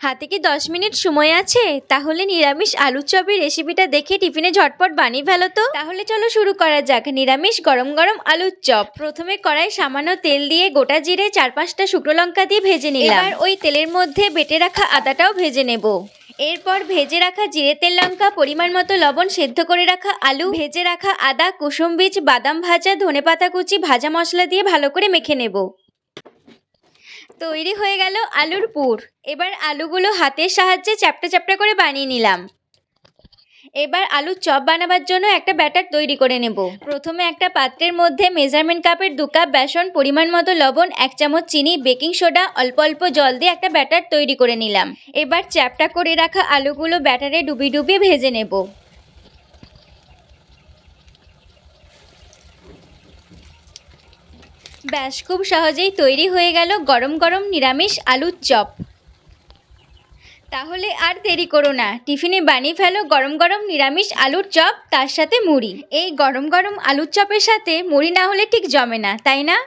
হাতে কি 10 মিনিট সময় আছে? তাহলে নিরামিষ আলুর চপের রেসিপিটা দেখে টিফিনে ঝটপট বানিয়ে ফেলো তো। তাহলে চলো শুরু করা যাক। নিরামিষ গরম গরম আলুর চপ। প্রথমে কড়াই সামান্য তেল দিয়ে গোটা জিরে 4-5টা শুকনো লঙ্কা দিয়ে ভেজে নিলাম। এবার ওই তেলের মধ্যে বেটে রাখা আদাটাও ভেজে নেব। এরপর ভেজে রাখা জিরে, তেল, লঙ্কা, পরিমাণ মতো লবণ, সেদ্ধ করে রাখা আলু, ভেজে রাখা আদা, কুসুম বীজ, বাদাম ভাজা, ধনেপাতা কুচি, ভাজা মশলা দিয়ে ভালো করে মেখে নেব। তৈরি হয়ে গেল আলুর পুর। এবার আলুগুলো হাতের সাহায্যে চ্যাপ্টা চ্যাপ্টা করে বানিয়ে নিলাম। এবার আলুর চপ বানাবার জন্য একটা ব্যাটার তৈরি করে নেব। প্রথমে একটা পাত্রের মধ্যে মেজারমেন্ট কাপের 2 কাপ বেসন, পরিমাণ মতো লবণ, 1 চামচ চিনি, বেকিং সোডা, অল্প অল্প জল দিয়ে একটা ব্যাটার তৈরি করে নিলাম। এবার চ্যাপ্টা করে রাখা আলুগুলো ব্যাটারে ডুবিয়ে ডুবিয়ে ভেজে নেব। ব্যাস, খুব সহজেই তৈরি হয়ে গেল গরম গরম নিরামিষ আলুর চপ। তাহলে আর দেরি করো না, টিফিনে বানিয়ে ফেলো গরম গরম নিরামিষ আলুর চপ, তার সাথে মুড়ি। এই গরম গরম আলুর চপের সাথে মুড়ি না হলে ঠিক জমে না, তাই না?